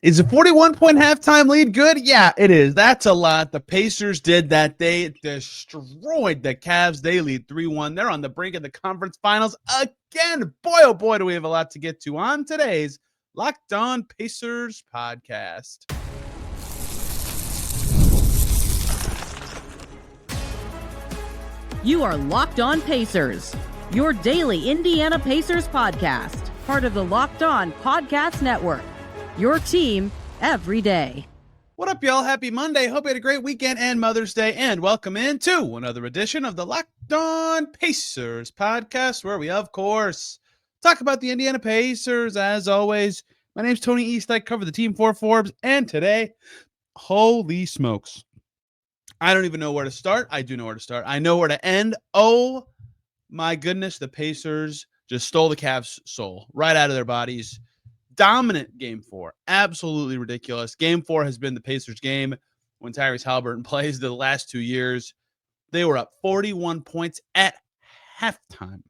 Is a 41-point halftime lead good? Yeah, it is. That's a lot. The Pacers did that. They destroyed the Cavs. They lead 3-1. They're on the brink of the conference finals again. Boy, oh boy, do we have a lot to get to on today's Locked On Pacers podcast. You are Locked On Pacers, your daily Indiana Pacers podcast, part of the Locked On Podcast Network. Your team every day. What up, y'all? Happy Monday. Hope you had a great weekend and Mother's Day, and welcome into another edition of the Locked On Pacers podcast, where we, of course, talk about the Indiana Pacers. As always, my name's Tony East. I cover the team for Forbes, and today, holy smokes, I don't even know where to start. I do know where to start. I know where to end. Oh, my goodness, the Pacers just stole the Cavs' soul right out of their bodies. Dominant game four. Absolutely ridiculous. Game four has been the Pacers' game when Tyrese Haliburton plays the last 2 years. They were up 41 points at halftime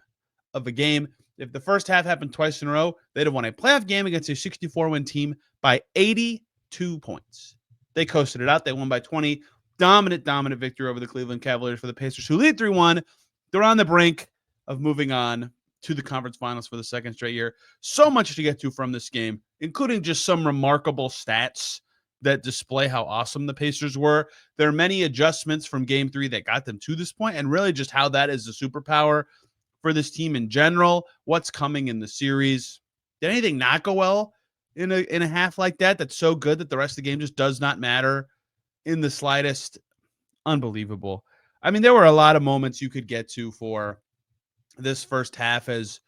of a game. If the first half happened twice in a row, they'd have won a playoff game against a 64-win team by 82 points. They coasted it out. They won by 20. Dominant victory over the Cleveland Cavaliers for the Pacers, who lead 3-1. They're on the brink of moving on to the conference finals for the second straight year. So much to get to from this game, including just some remarkable stats that display how awesome the Pacers were. There are many adjustments from game three that got them to this point, and really just how that is a superpower for this team in general. What's coming in the series? Did anything not go well in a half like that that's so good that the rest of the game just does not matter in the slightest? Unbelievable. I mean, there were a lot of moments you could get to for this first half as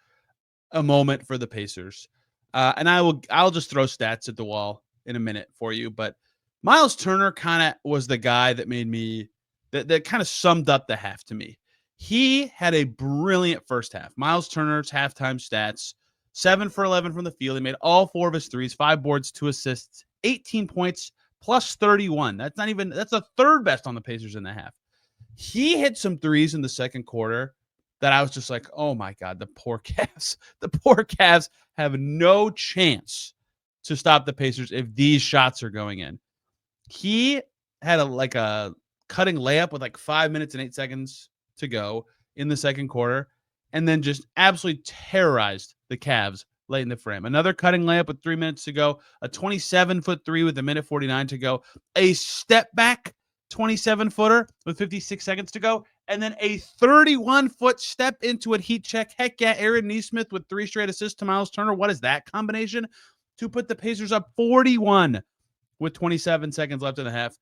a moment for the Pacers. And I'll just throw stats at the wall in a minute for you. But Myles Turner kind of was the guy that made me, that kind of summed up the half to me. He had a brilliant first half. Myles Turner's halftime stats: 7 for 11 from the field. He made all 4 of his threes, 5 boards, 2 assists, 18 points, plus 31. That's the third best on the Pacers in the half. He hit some threes in the second quarter that I was just like, oh my God, the poor Cavs. The poor Cavs have no chance to stop the Pacers if these shots are going in. He had a cutting layup with 5 minutes and 8 seconds to go in the second quarter, and then just absolutely terrorized the Cavs late in the frame. Another cutting layup with 3 minutes to go, a 27-foot three with 1:49 to go, a step back 27-footer with 56 seconds to go, and then a 31-foot step into a heat check. Heck yeah, Aaron Nesmith with 3 straight assists to Myles Turner. What is that combination? To put the Pacers up 41 with 27 seconds left in the half.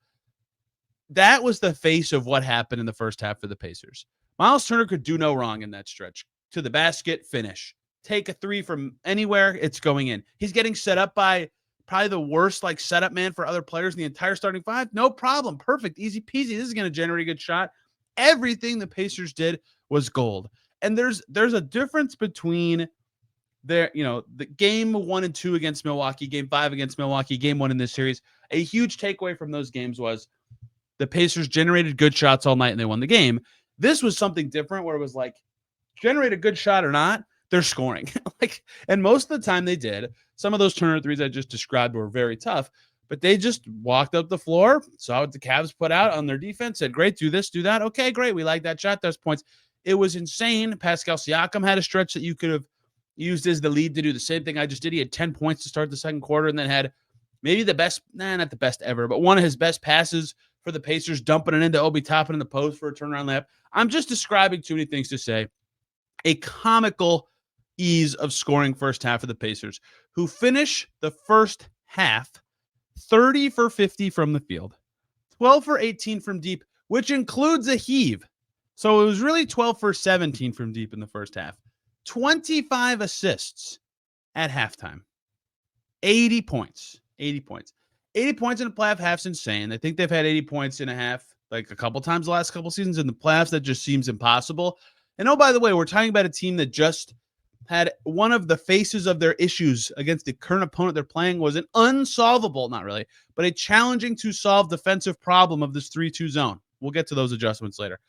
That was the face of what happened in the first half for the Pacers. Myles Turner could do no wrong in that stretch. To the basket, finish. Take a three from anywhere, it's going in. He's getting set up by probably the worst setup man for other players in the entire starting five. No problem. Perfect. Easy peasy. This is going to generate a good shot. Everything the Pacers did was gold. And there's a difference between the game 1 and 2 against Milwaukee, game 5 against Milwaukee, game 1 in this series. A huge takeaway from those games was the Pacers generated good shots all night and they won the game. This was something different where it was generate a good shot or not, they're scoring. And most of the time they did. Some of those Turner threes I just described were very tough, but they just walked up the floor, saw what the Cavs put out on their defense, said, great, do this, do that. Okay, great. We like that shot. Those points. It was insane. Pascal Siakam had a stretch that you could have used as the lead to do the same thing I just did. He had 10 points to start the second quarter and then had maybe the best, not the best ever, but one of his best passes for the Pacers, dumping it into Obi Toppin in the post for a turnaround layup. I'm just describing too many things to say. A comical ease of scoring first half of the Pacers, who finish the first half 30 for 50 from the field, 12 for 18 from deep, which includes a heave. So it was really 12 for 17 from deep in the first half. 25 assists at halftime. 80 points. 80 points. 80 points in a playoff half's insane. I think they've had 80 points in a half a couple times the last couple seasons in the playoffs. That just seems impossible. And oh, by the way, we're talking about a team that just had one of the faces of their issues against the current opponent they're playing was an unsolvable, not really, but a challenging to solve defensive problem of this 3-2 zone. We'll get to those adjustments later.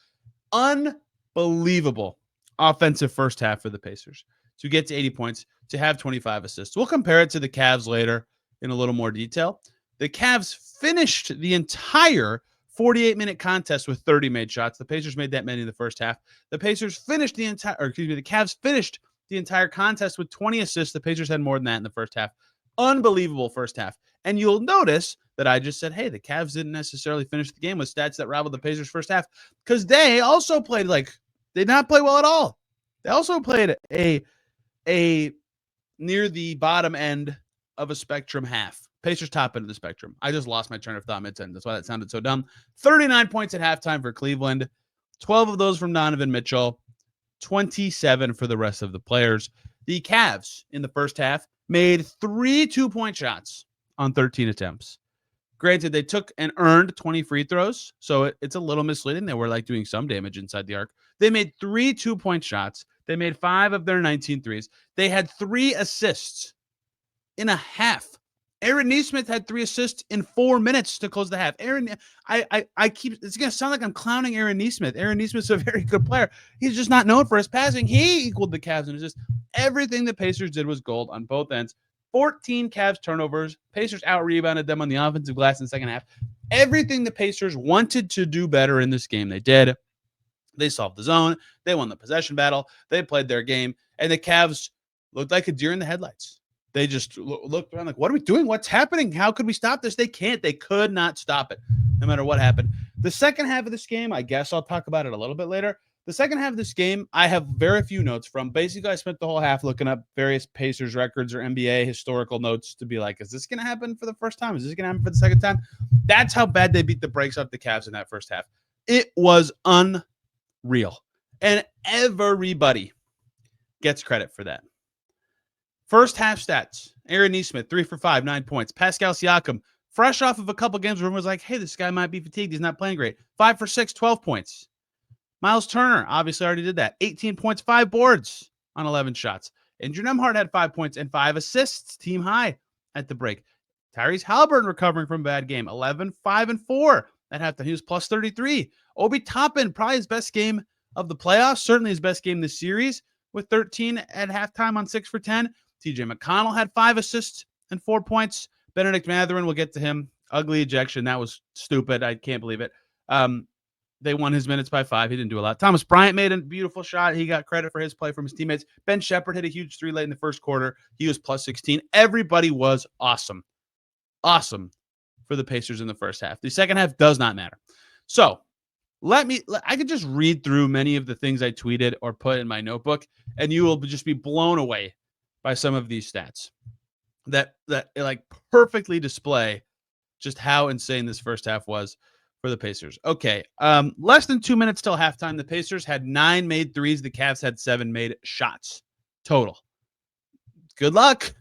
Unbelievable offensive first half for the Pacers to get to 80 points, to have 25 assists. We'll compare it to the Cavs later. in a little more detail. The Cavs finished the entire 48-minute contest with 30 made shots. The Pacers made that many in the first half. The Cavs finished the entire contest with 20 assists. The Pacers had more than that in the first half. Unbelievable first half. And you'll notice that I just said, hey, the Cavs didn't necessarily finish the game with stats that rivaled the Pacers first half because they also played they did not play well at all. They also played a near the bottom end of a spectrum half. Pacers top end of the spectrum. I just lost my train of thought mid-sentence. That's why that sounded so dumb. 39 points at halftime for Cleveland. 12 of those from Donovan Mitchell. 27 for the rest of the players. The Cavs in the first half made 3 2-point shots on 13 attempts. Granted, they took and earned 20 free throws, so it's a little misleading. They were doing some damage inside the arc. They made 3 2-point shots. They made 5 of their 19 threes. They had 3 assists in a half. Aaron Nesmith had 3 assists in 4 minutes to close the half. It's going to sound like I'm clowning Aaron Nesmith. Aaron Nesmith's a very good player. He's just not known for his passing. He equaled the Cavs in assists. Everything the Pacers did was gold on both ends. 14 Cavs turnovers. Pacers out-rebounded them on the offensive glass in the second half. Everything the Pacers wanted to do better in this game, they did. They solved the zone. They won the possession battle. They played their game. And the Cavs looked like a deer in the headlights. They just looked around what are we doing? What's happening? How could we stop this? They can't. They could not stop it, no matter what happened. The second half of this game, I guess I'll talk about it a little bit later. The second half of this game, I have very few notes from. Basically, I spent the whole half looking up various Pacers records or NBA historical notes to be is this going to happen for the first time? Is this going to happen for the second time? That's how bad they beat the brakes off the Cavs in that first half. It was unreal. And everybody gets credit for that. First half stats. Aaron Nesmith, 3 for 5, 9 points. Pascal Siakam, fresh off of a couple games where everyone was hey, this guy might be fatigued. He's not playing great. 5 for 6, 12 points. Myles Turner, obviously already did that. 18 points, 5 boards on 11 shots. Andrew Nembhard had 5 points and 5 assists, team high at the break. Tyrese Haliburton recovering from a bad game. 11, 5, and 4 at halftime. He was plus 33. Obi Toppin, probably his best game of the playoffs. Certainly his best game this series with 13 at halftime on 6 for 10. TJ McConnell had 5 assists and 4 points. Bennedict Mathurin, we'll get to him. Ugly ejection. That was stupid. I can't believe it. They won his minutes by 5. He didn't do a lot. Thomas Bryant made a beautiful shot. He got credit for his play from his teammates. Ben Shepherd hit a huge 3 late in the first quarter. He was plus 16. Everybody was awesome. Awesome for the Pacers in the first half. The second half does not matter. So I could just read through many of the things I tweeted or put in my notebook, and you will just be blown away by some of these stats that perfectly display just how insane this first half was for the Pacers. Okay, less than 2 minutes till halftime. The Pacers had 9 made threes. The Cavs had 7 made shots total. Good luck.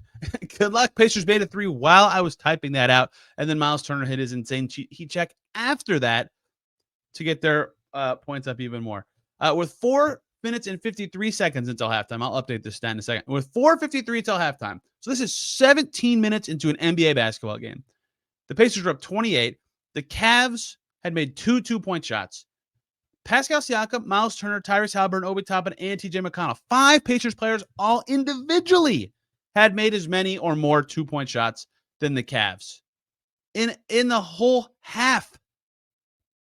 Good luck. Pacers made a 3 while I was typing that out, and then Myles Turner hit his insane heat check after that to get their points up even more. With 4 minutes and 53 seconds until halftime. I'll update this stat in a second. With 4:53 till halftime. So this is 17 minutes into an NBA basketball game. The Pacers were up 28. The Cavs had made 2 2-point shots. Pascal Siakam, Myles Turner, Tyrese Haliburton, Obi Toppin, and TJ McConnell. 5 Pacers players all individually had made as many or more 2-point shots than the Cavs. In the whole half.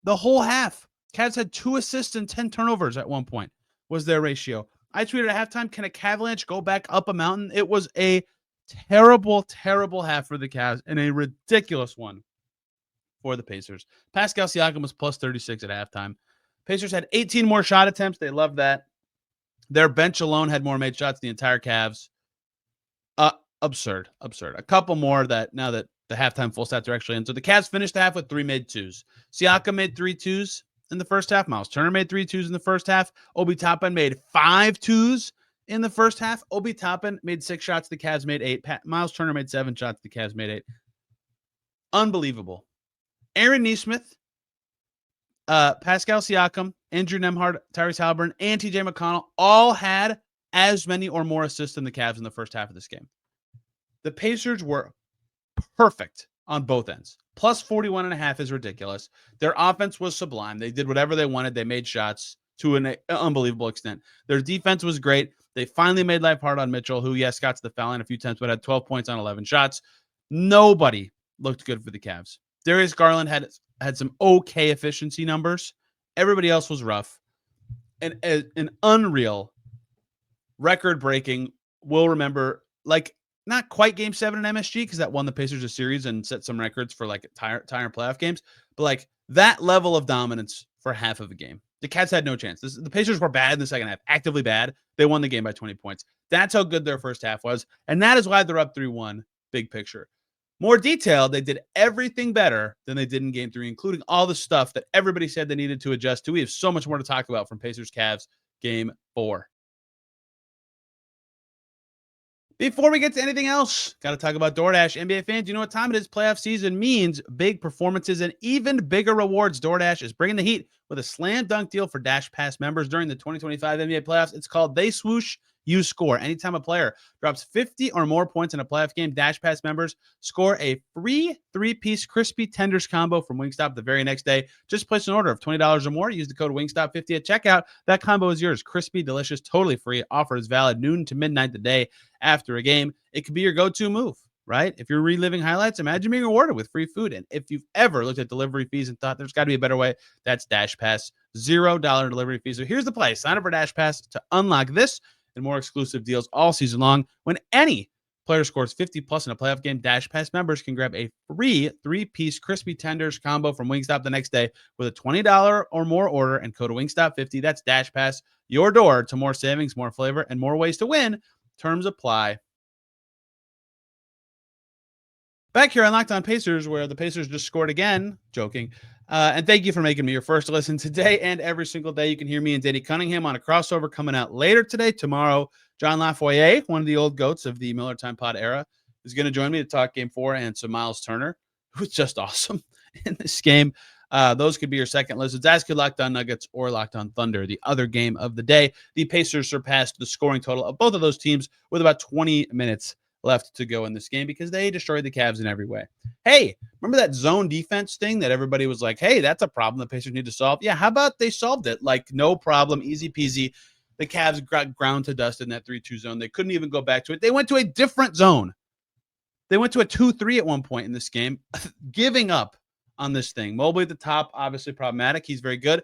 The whole half. Cavs had 2 assists and 10 turnovers at one point. Was their ratio. I tweeted at halftime, can a Cavalanche go back up a mountain? It was a terrible, terrible half for the Cavs and a ridiculous one for the Pacers. Pascal Siakam was plus 36 at halftime. Pacers had 18 more shot attempts. They loved that. Their bench alone had more made shots than the entire Cavs. Absurd. A couple more that now that the halftime full stats are actually in. So the Cavs finished the half with 3 made 2s. Siakam made 3 2s. In the first half. Myles Turner made 3 2s in the first half. Obi Toppin made 5 2s in the first half. Obi Toppin made 6 shots. The Cavs made 8. Myles Turner made 7 shots. The Cavs made 8. Unbelievable. Aaron Nesmith, Pascal Siakam, Andrew Nembhard, Tyrese Haliburton, and TJ McConnell all had as many or more assists than the Cavs in the first half of this game. The Pacers were perfect on both ends. Plus 41.5 is ridiculous. Their offense was sublime. They did whatever they wanted. They made shots to an unbelievable extent. Their defense was great. They finally made life hard on Mitchell, who, yes, got to the foul line a few times, but had 12 points on 11 shots. Nobody looked good for the Cavs. Darius Garland had some okay efficiency numbers. Everybody else was rough. And an unreal, record-breaking, we'll remember, like, not quite Game 7 in MSG because that won the Pacers a series and set some records for, like, tire playoff games. But, like, that level of dominance for half of a game. The Cavs had no chance. The Pacers were bad in the second half, actively bad. They won the game by 20 points. That's how good their first half was. And that is why they're up 3-1, big picture. More detailed, they did everything better than they did in Game 3, including all the stuff that everybody said they needed to adjust to. We have so much more to talk about from Pacers-Cavs Game 4. Before we get to anything else, got to talk about DoorDash. NBA fans, you know what time it is. Playoff season means big performances and even bigger rewards. DoorDash is bringing the heat with a slam dunk deal for Dash Pass members during the 2025 NBA playoffs. It's called They Swoosh, You Score. Anytime a player drops 50 or more points in a playoff game, Dash Pass members score a free 3-piece crispy tenders combo from Wingstop the very next day. Just place an order of $20 or more. Use the code Wingstop50 at checkout. That combo is yours. Crispy, delicious, totally free. Offer is valid noon to midnight the day after a game. It could be your go-to move, right? If you're reliving highlights, imagine being rewarded with free food. And if you've ever looked at delivery fees and thought there's got to be a better way, that's Dash Pass. $0 delivery fee. So here's the play. Sign up for Dash Pass to unlock this and more exclusive deals all season long. When any player scores 50 plus in a playoff game, Dash Pass members can grab a free 3-piece crispy tenders combo from Wingstop the next day with a $20 or more order and code Wingstop50. That's Dash Pass, your door to more savings, more flavor, and more ways to win. Terms apply. Back here on Locked On Pacers, where the Pacers just scored again. Joking. And thank you for making me your first listen today and every single day. You can hear me and Danny Cunningham on a crossover coming out later today. Tomorrow, John Lafoyer, one of the old goats of the Miller Time Pod era, is going to join me to talk Game 4 and some Myles Turner, who's just awesome in this game. Those could be your second listens. As could Locked On Nuggets or Locked On Thunder, the other game of the day. The Pacers surpassed the scoring total of both of those teams with about 20 minutes left to go in this game because they destroyed the Cavs in every way. Hey, remember that zone defense thing that everybody was like, hey, that's a problem the Pacers need to solve? Yeah, how about they solved it? Like, no problem, easy peasy. The Cavs got ground to dust in that 3-2 zone. They couldn't even go back to it. They went to a different zone. They went to a 2-3 at one point in this game, giving up on this thing. Mobley at the top, obviously problematic. He's very good.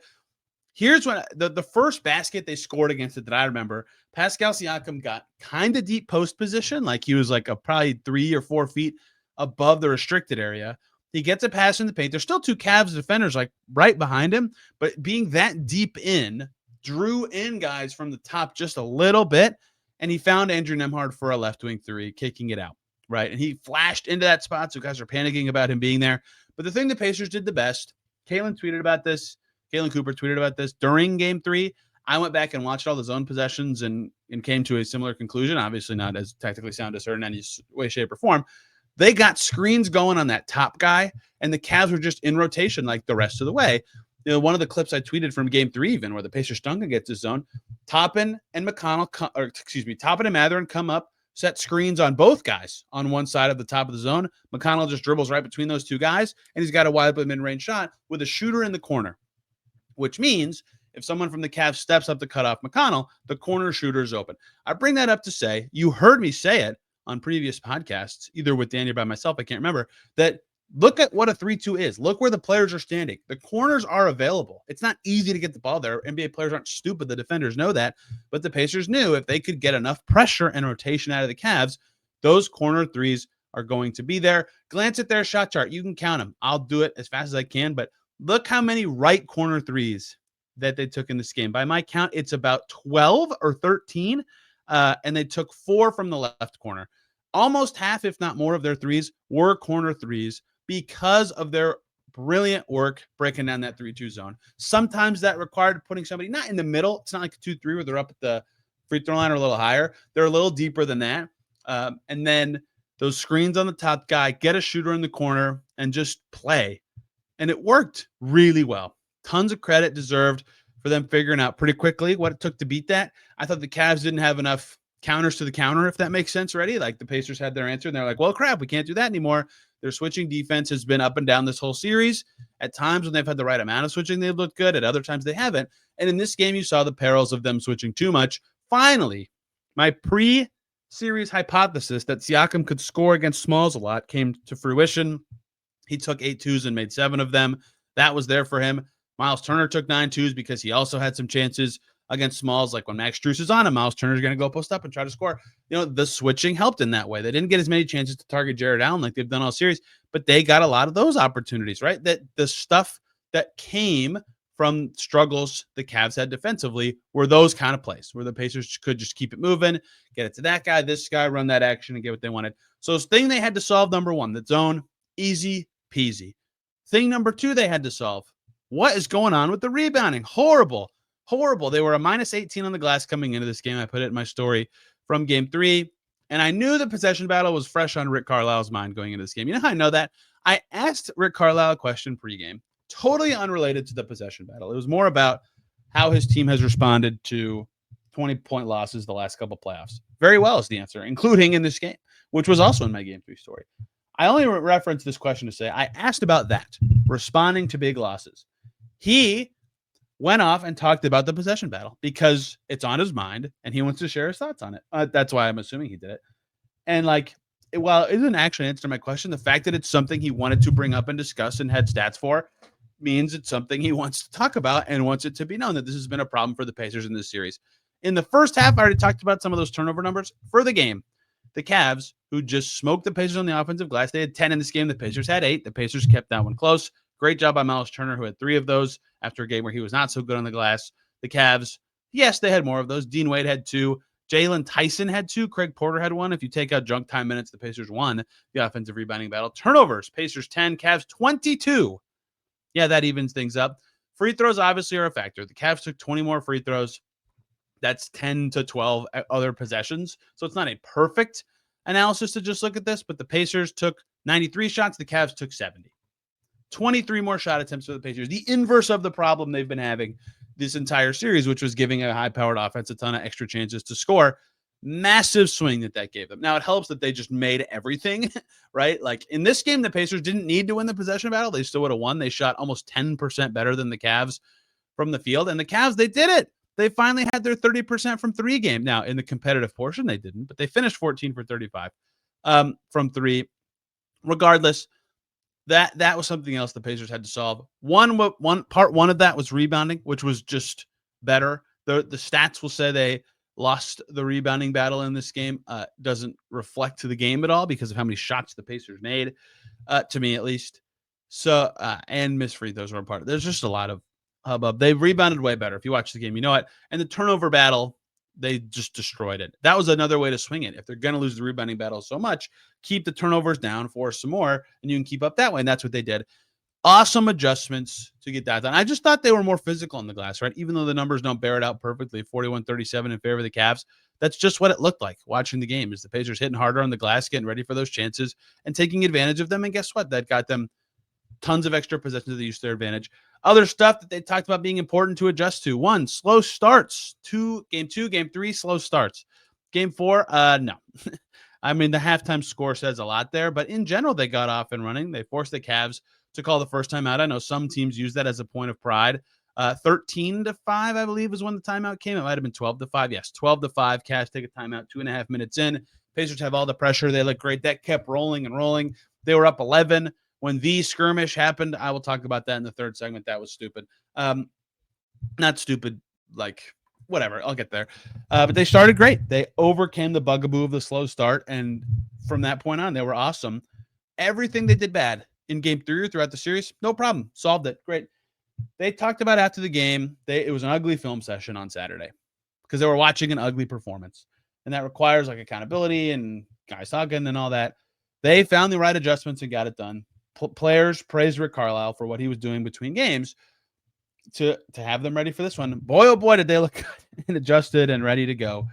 Here's when the first basket they scored against it that I remember, Pascal Siakam got kind of deep post position. Like he was like probably 3 or 4 feet above the restricted area. He gets a pass in the paint. There's still 2 Cavs defenders like right behind him, but being that deep in, drew in guys from the top just a little bit, and he found Andrew Nembhard for a left wing 3, kicking it out, right? And he flashed into that spot, so guys are panicking about him being there. But the thing the Pacers did the best, Kalen Cooper tweeted about this during Game 3. I went back and watched all the zone possessions and came to a similar conclusion, obviously not as tactically sound as her in any way, shape, or form. They got screens going on that top guy, and the Cavs were just in rotation like the rest of the way. You know, one of the clips I tweeted from Game 3 even, where the Pacers stunk against his zone, Toppin and Mathurin come up, set screens on both guys on one side of the top of the zone. McConnell just dribbles right between those 2 guys, and he's got a wide open mid-range shot with a shooter in the corner, which means if someone from the Cavs steps up to cut off McConnell, the corner shooter is open. I bring that up to say, you heard me say it on previous podcasts, either with Danny or by myself, I can't remember, that look at what a 3-2 is. Look where the players are standing. The corners are available. It's not easy to get the ball there. NBA players aren't stupid. The defenders know that. But the Pacers knew if they could get enough pressure and rotation out of the Cavs, those corner threes are going to be there. Glance at their shot chart. You can count them. I'll do it as fast as I can, but look how many right corner threes that they took in this game. By my count, it's about 12 or 13, and they took 4 from the left corner. Almost half, if not more, of their threes were corner threes because of their brilliant work breaking down that 3-2 zone. Sometimes that required putting somebody not in the middle. It's not like a 2-3 where they're up at the free throw line or a little higher. They're a little deeper than that. And then those screens on the top guy, get a shooter in the corner, and just play. And it worked really well. Tons of credit deserved for them figuring out pretty quickly what it took to beat that. I thought the Cavs didn't have enough counters to the counter, if that makes sense already. Like the Pacers had their answer, and they're like, well, crap, we can't do that anymore. Their switching defense has been up and down this whole series. At times when they've had the right amount of switching, they've looked good. At other times they haven't. And in this game, you saw the perils of them switching too much. Finally, my series hypothesis that Siakam could score against Smalls a lot came to fruition. He took 8 twos and made 7 of them. That was there for him. Myles Turner took 9 twos because he also had some chances against Smalls. Like when Max Strus is on him, Myles Turner is going to go post up and try to score. The switching helped in that way. They didn't get as many chances to target Jared Allen like they've done all series, but they got a lot of those opportunities, right? That the stuff that came from struggles the Cavs had defensively were those kind of plays where the Pacers could just keep it moving, get it to that guy, this guy, run that action and get what they wanted. So thing they had to solve, number one, the zone, easy peasy. Thing number two they had to solve, what is going on with the rebounding? Horrible. They were a minus 18 on the glass coming into this game. I put it in my story from game 3, and I knew the possession battle was fresh on Rick Carlisle's mind going into this game. You know how I know that? I asked Rick Carlisle a question pregame, totally unrelated to the possession battle. It was more about how his team has responded to 20-point losses the last couple playoffs. Very well is the answer, including in this game, which was also in my game 3 story. I only referenced this question to say I asked about that, responding to big losses. He went off and talked about the possession battle because it's on his mind and he wants to share his thoughts on it. That's why I'm assuming he did it. And while it didn't actually answer my question, the fact that it's something he wanted to bring up and discuss and had stats for means it's something he wants to talk about and wants it to be known that this has been a problem for the Pacers in this series. In the first half, I already talked about some of those turnover numbers for the game. The Cavs, who just smoked the Pacers on the offensive glass, they had 10 in this game. The Pacers had 8. The Pacers kept that one close. Great job by Myles Turner, who had 3 of those after a game where he was not so good on the glass. The Cavs, yes, they had more of those. Dean Wade had 2. Jalen Tyson had 2. Craig Porter had 1. If you take out junk time minutes, the Pacers won the offensive rebounding battle. Turnovers, Pacers 10, Cavs 22. Yeah, that evens things up. Free throws obviously are a factor. The Cavs took 20 more free throws. That's 10 to 12 other possessions. So it's not a perfect analysis to just look at this, but the Pacers took 93 shots. The Cavs took 70. 23 more shot attempts for the Pacers. The inverse of the problem they've been having this entire series, which was giving a high-powered offense a ton of extra chances to score. Massive swing that gave them. Now, it helps that they just made everything, right? Like in this game, the Pacers didn't need to win the possession battle. They still would have won. They shot almost 10% better than the Cavs from the field. And the Cavs, they did it. They finally had their 30% from 3 game. Now, in the competitive portion, they didn't, but they finished 14 for 35 from 3. Regardless, that was something else the Pacers had to solve. Part one of that was rebounding, which was just better. The stats will say they lost the rebounding battle in this game. Doesn't reflect to the game at all because of how many shots the Pacers made, to me at least. So and missed free throws were a part of it. There's just a lot of hubbub. They rebounded way better. If you watch the game, you know it. And the turnover battle, they just destroyed it. That was another way to swing it. If they're going to lose the rebounding battle so much, keep the turnovers down, force some more, and you can keep up that way. And that's what they did. Awesome adjustments to get that done. I just thought they were more physical on the glass, right? Even though the numbers don't bear it out perfectly, 41-37 in favor of the Cavs. That's just what it looked like watching the game, is the Pacers hitting harder on the glass, getting ready for those chances and taking advantage of them. And guess what? That got them tons of extra possessions that used to their advantage. Other stuff that they talked about being important to adjust to. 1, slow starts. Game 2, game 3, slow starts. Game 4, no. I mean, the halftime score says a lot there, but in general, they got off and running. They forced the Cavs to call the first time out. I know some teams use that as a point of pride. 13-5, I believe, is when the timeout came. It might have been 12-5. Yes, 12-5. Cavs take a timeout 2.5 minutes in. Pacers have all the pressure. They look great. That kept rolling and rolling. They were up 11 when the skirmish happened. I will talk about that in the third segment. That was stupid. Not stupid, like whatever. I'll get there. But they started great. They overcame the bugaboo of the slow start, and from that point on, they were awesome. Everything they did bad in game 3 or throughout the series, no problem. Solved it. Great. They talked about after the game, it was an ugly film session on Saturday because they were watching an ugly performance. And that requires like accountability and guys talking and all that. They found the right adjustments and got it done. Players praised Rick Carlisle for what he was doing between games to have them ready for this one. Boy, oh boy, did they look good and adjusted and ready to go.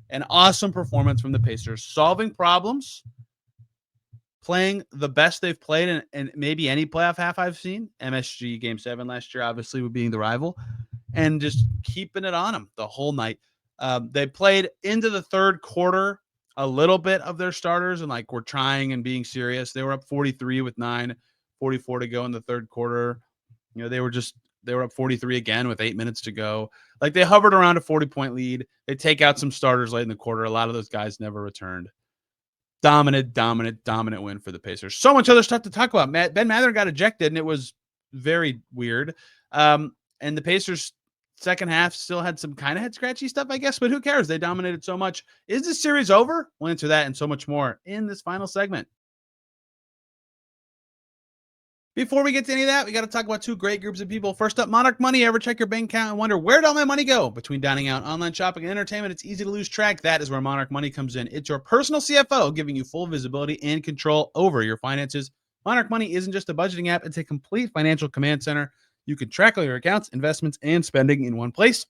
An awesome performance from the Pacers, solving problems, playing the best they've played in maybe any playoff half I've seen. MSG Game 7 last year, obviously, with being the rival, and just keeping it on them the whole night. They played into the third quarter a little bit of their starters and were trying and being serious. They were up 43 with 9:44 to go in the third quarter. They were just they were up 43 again with 8 minutes to go. Like they hovered around a 40-point lead. They take out some starters late in the quarter. A lot of those guys never returned. Dominant win for the Pacers. So much other stuff to talk about. Ben Mathurin got ejected, and it was very weird. And the Pacers second half still had some kind of head scratchy stuff, I guess, but who cares? They dominated so much. Is this series over? We'll answer that and so much more in this final segment. Before we get to any of that, we got to talk about two great groups of people. First up, Monarch Money. Ever check your bank account and wonder, where'd all my money go? Between dining out, online shopping, and entertainment, it's easy to lose track. That is where Monarch Money comes in. It's your personal CFO, giving you full visibility and control over your finances. Monarch Money isn't just a budgeting app. It's a complete financial command center. You can track all your accounts, investments, and spending in one place.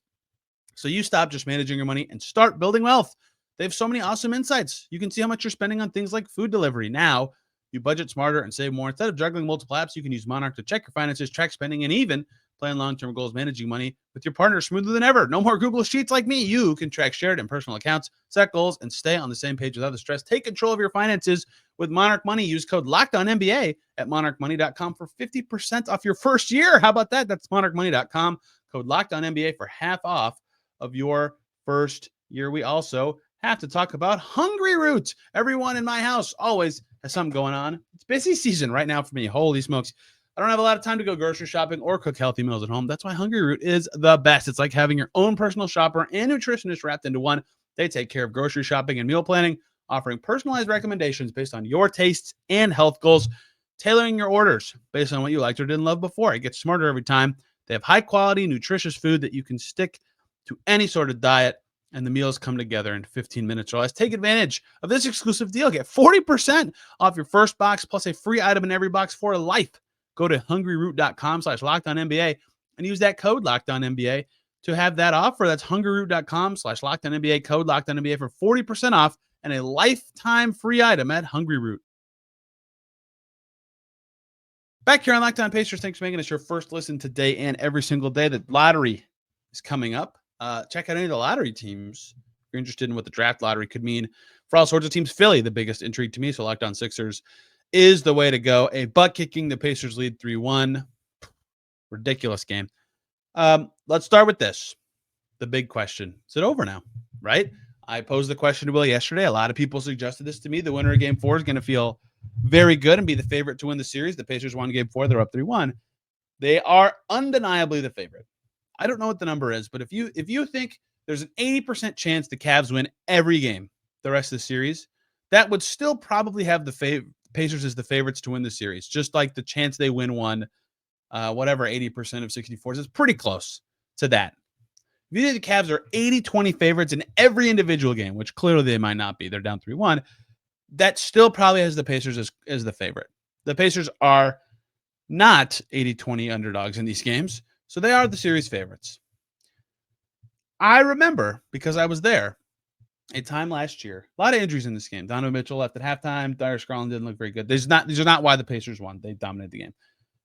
So you stop just managing your money and start building wealth. They have so many awesome insights. You can see how much you're spending on things like food delivery. Now, you budget smarter and save more. Instead of juggling multiple apps, you can use Monarch to check your finances, track spending, and even plan long-term goals managing money with your partner smoother than ever. No more Google Sheets like me. You can track shared and personal accounts, set goals, and stay on the same page without the stress. Take control of your finances with Monarch Money. Use code LOCKEDONNBA at monarchmoney.com for 50% off your first year. How about that? That's monarchmoney.com. Code LOCKEDONNBA for half off of your first year. We also have to talk about Hungry Root. Everyone in my house always has something going on. It's busy season right now for me. Holy smokes. I don't have a lot of time to go grocery shopping or cook healthy meals at home. That's why Hungry Root is the best. It's like having your own personal shopper and nutritionist wrapped into one. They take care of grocery shopping and meal planning, offering personalized recommendations based on your tastes and health goals, tailoring your orders based on what you liked or didn't love before. It gets smarter every time. They have high quality, nutritious food that you can stick to any sort of diet, and the meals come together in 15 minutes or less. Take advantage of this exclusive deal. Get 40% off your first box plus a free item in every box for life. Go to hungryroot.com/LockedOnNBA and use that code LockedOnNBA to have that offer. That's hungryroot.com/LockedOnNBA, code LockedOnNBA for 40% off and a lifetime free item at Hungry Root. Back here on Locked On Pacers, thanks for making us your first listen today and every single day. The lottery is coming up. Check out any of the lottery teams if you're interested in what the draft lottery could mean for all sorts of teams. Philly, the biggest intrigue to me, so Locked On Sixers is the way to go. A butt kicking, the Pacers lead 3-1. Ridiculous game. Let's start with this. The big question. Is it over now? Right? I posed the question to Will yesterday. A lot of people suggested this to me. The winner of game 4 is going to feel very good and be the favorite to win the series. The Pacers won game 4. They're up 3-1. They are undeniably the favorite. I don't know what the number is, but if you think there's an 80% chance the Cavs win every game the rest of the series, that would still probably have the Pacers as the favorites to win the series, just like the chance they win one, 80% of 64s is pretty close to that. If you think the Cavs are 80-20 favorites in every individual game, which clearly they might not be, they're down 3-1, that still probably has the Pacers as the favorite. The Pacers are not 80-20 underdogs in these games, so they are the series favorites. I remember, because I was there, a time last year, a lot of injuries in this game. Donovan Mitchell left at halftime. Darius Garland didn't look very good. These are not why the Pacers won. They dominated the game.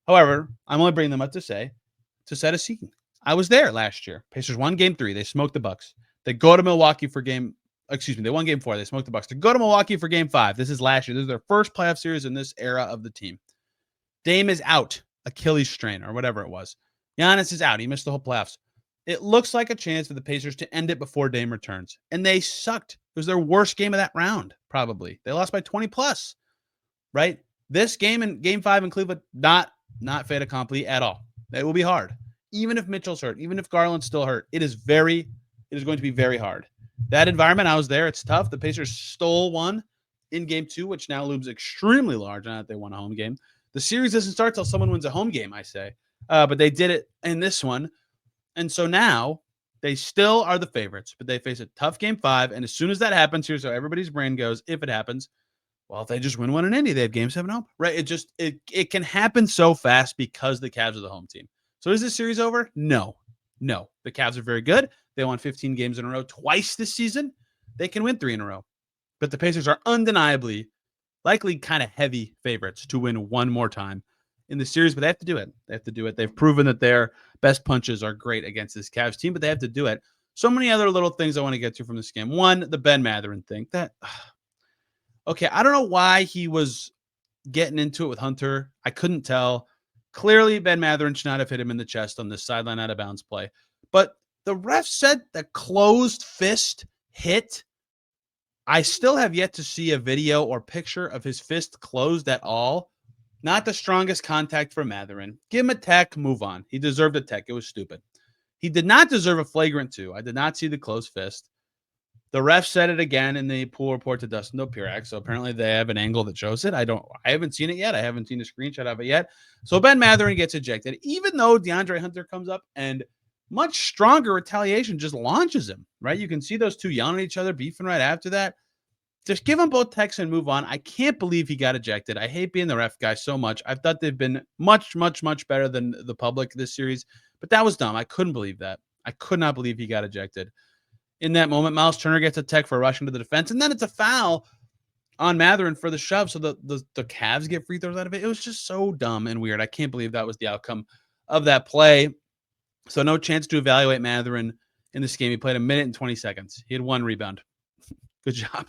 However, I'm only bringing them up to set a scene. I was there last year. Pacers won game 3. They smoked the Bucks. They go to Milwaukee for they won game 4. They smoked the Bucks. To go to Milwaukee for game 5. This is last year. This is their first playoff series in this era of the team. Dame is out. Achilles strain or whatever it was. Giannis is out. He missed the whole playoffs. It looks like a chance for the Pacers to end it before Dame returns. And they sucked. It was their worst game of that round, probably. They lost by 20 plus, right? This game in game 5 in Cleveland, not fait accompli at all. It will be hard. Even if Mitchell's hurt, even if Garland's still hurt, it is going to be very hard. That environment, I was there. It's tough. The Pacers stole one in game 2, which now looms extremely large now that they won a home game. The series doesn't start till someone wins a home game, I say. But they did it in this one. And so now they still are the favorites, but they face a tough game 5. And as soon as that happens, here's how everybody's brain goes. If it happens, well, if they just win one in Indy, they have game 7 home, right? It can happen so fast because the Cavs are the home team. So is this series over? No. The Cavs are very good. They won 15 games in a row twice this season. They can win 3 in a row. But the Pacers are undeniably, likely kind of heavy favorites to win one more time in the series, but they have to do it. They've proven that their best punches are great against this Cavs team, but they have to do it. So many other little things I want to get to from this game. One, the Ben Mathurin thing. Okay, I don't know why he was getting into it with Hunter. I couldn't tell. Clearly, Ben Mathurin should not have hit him in the chest on this sideline out of bounds play. But the ref said the closed fist hit. I still have yet to see a video or picture of his fist closed at all. Not the strongest contact for Mathurin. Give him a tech, move on. He deserved a tech. It was stupid. He did not deserve a flagrant 2. I did not see the closed fist. The ref said it again in the pool report to Dustin Dopirak, so apparently they have an angle that shows it. I haven't seen it yet. I haven't seen a screenshot of it yet. So Ben Mathurin gets ejected, even though DeAndre Hunter comes up and much stronger retaliation just launches him, right? You can see those two yelling at each other, beefing right after that. Just give them both techs and move on. I can't believe he got ejected. I hate being the ref guy so much. I thought they've been much, much, much better than the public this series, but that was dumb. I couldn't believe that. I could not believe he got ejected. In that moment, Myles Turner gets a tech for rushing to the defense, and then it's a foul on Mathurin for the shove, so the Cavs get free throws out of it. It was just so dumb and weird. I can't believe that was the outcome of that play. So no chance to evaluate Mathurin in this game. He played 1 minute and 20 seconds. He had 1 rebound. Good job.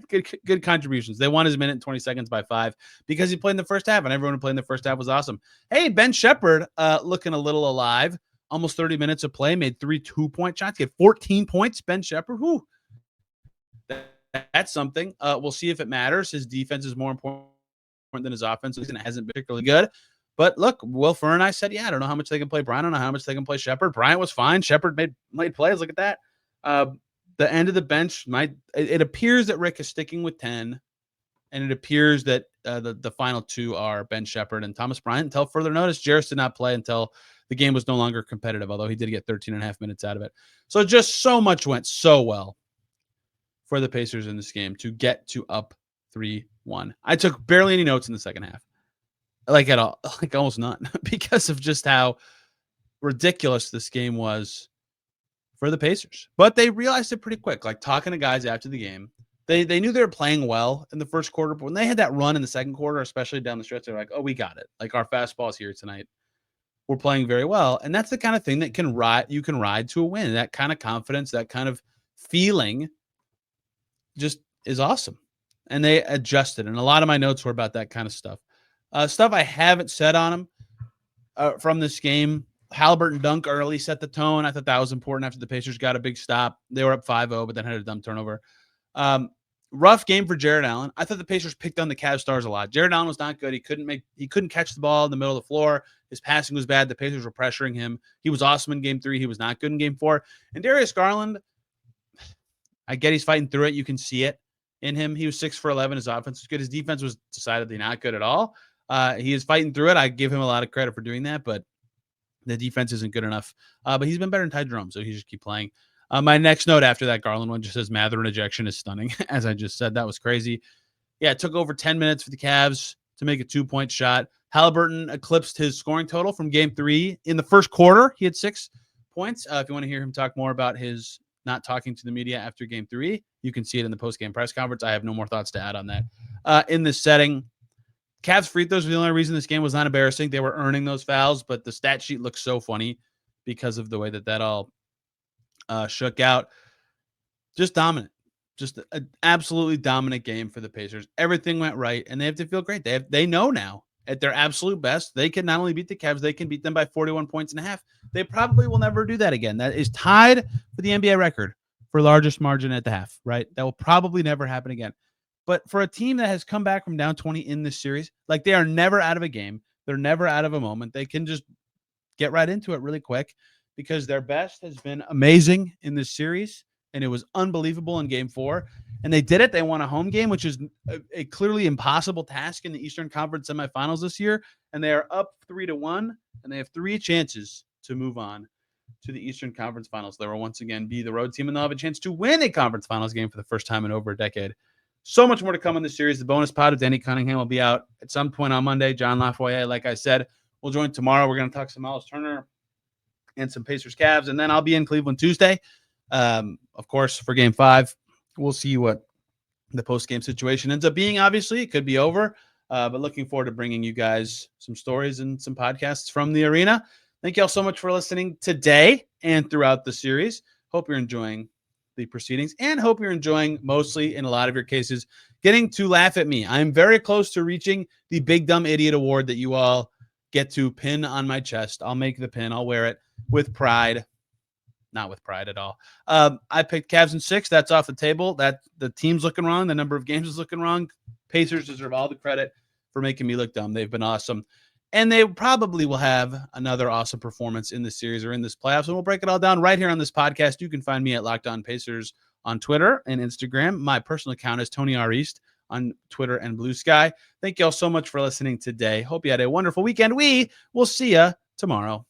good contributions. They won his 1 minute and 20 seconds by 5 because he played in the first half, and everyone who played in the first half was awesome. Hey, Ben Shepherd looking a little alive. Almost 30 minutes of play, made 3 2-point shots, get 14 points. Ben Shepherd, whoo, that's something. We'll see if it matters. His defense is more important than his offense, and it hasn't been particularly good. But look, Will Furr and I said, I don't know how much they can play Bryant. I don't know how much they can play Shepherd. Bryant was fine. Shepherd made plays. Look at that. The end of the bench, it appears that Rick is sticking with 10, and it appears that the final 2 are Ben Shepherd and Thomas Bryant. Until further notice, Jarris did not play until the game was no longer competitive, although he did get 13 and a half minutes out of it. So just so much went so well for the Pacers in this game to get to up 3-1. I took barely any notes in the second half, like at all, like almost none, because of just how ridiculous this game was for the Pacers. But they realized it pretty quick, like talking to guys after the game. They knew they were playing well in the first quarter, but when they had that run in the second quarter, especially down the stretch, they're like, oh, we got it. Like our fastball's here tonight. We're playing very well. And that's the kind of thing that you can ride to a win. That kind of confidence, that kind of feeling just is awesome. And they adjusted. And a lot of my notes were about that kind of stuff. Stuff I haven't said on them from this game. Haliburton dunk early set the tone. I thought that was important after the Pacers got a big stop. They were up 5-0, but then had a dumb turnover. Rough game for Jared Allen. I thought the Pacers picked on the Cavs stars a lot. Jared Allen was not good. He couldn't catch the ball in the middle of the floor. His passing was bad. The Pacers were pressuring him. He was awesome in game 3. He was not good in game 4. And Darius Garland, I get he's fighting through it. You can see it in him. He was 6 for 11. His offense was good. His defense was decidedly not good at all. He is fighting through it. I give him a lot of credit for doing that, but the defense isn't good enough. But he's been better than Ty Jerome, so he just keep playing. My next note after that Garland one just says Mathurin ejection is stunning. As I just said, that was crazy. Yeah, it took over 10 minutes for the Cavs to make a 2-point shot. Haliburton eclipsed his scoring total from game 3 in the first quarter. He had 6 points. If you want to hear him talk more about his not talking to the media after game 3, you can see it in the post-game press conference. I have no more thoughts to add on that. In this setting, Cavs free throws were the only reason this game was not embarrassing. They were earning those fouls, but the stat sheet looks so funny because of the way that all shook out. Just dominant. Just an absolutely dominant game for the Pacers. Everything went right, and they have to feel great. They know now at their absolute best, they can not only beat the Cavs, they can beat them by 41 points and a half. They probably will never do that again. That is tied for the NBA record for largest margin at the half, right? That will probably never happen again. But for a team that has come back from down 20 in this series, like they are never out of a game. They're never out of a moment. They can just get right into it really quick because their best has been amazing in this series, and it was unbelievable in game 4. And they did it. They won a home game, which is a clearly impossible task in the Eastern Conference semifinals this year. And they are up 3-1, and they have 3 chances to move on to the Eastern Conference Finals. They will once again be the road team, and they'll have a chance to win a conference finals game for the first time in over a decade. So much more to come in this series. The bonus pod of Danny Cunningham will be out at some point on Monday. John Lafoyer, like I said, will join tomorrow. We're going to talk some Myles Turner and some Pacers Cavs, and then I'll be in Cleveland Tuesday, of course, for Game 5. We'll see what the post-game situation ends up being. Obviously, it could be over, but looking forward to bringing you guys some stories and some podcasts from the arena. Thank you all so much for listening today and throughout the series. Hope you're enjoying the proceedings and hope you're enjoying, mostly in a lot of your cases, getting to laugh at me. I'm very close to reaching the Big Dumb Idiot Award that you all get to pin on my chest. I'll make the pin. I'll wear it with pride. Not with pride at all. I picked Cavs in 6. That's off the table. That the team's looking wrong. The number of games is looking wrong. Pacers deserve all the credit for making me look dumb. They've been awesome. And they probably will have another awesome performance in this series or in this playoffs. And we'll break it all down right here on this podcast. You can find me at Locked On Pacers on Twitter and Instagram. My personal account is Tony R. East on Twitter and Blue Sky. Thank you all so much for listening today. Hope you had a wonderful weekend. We will see you tomorrow.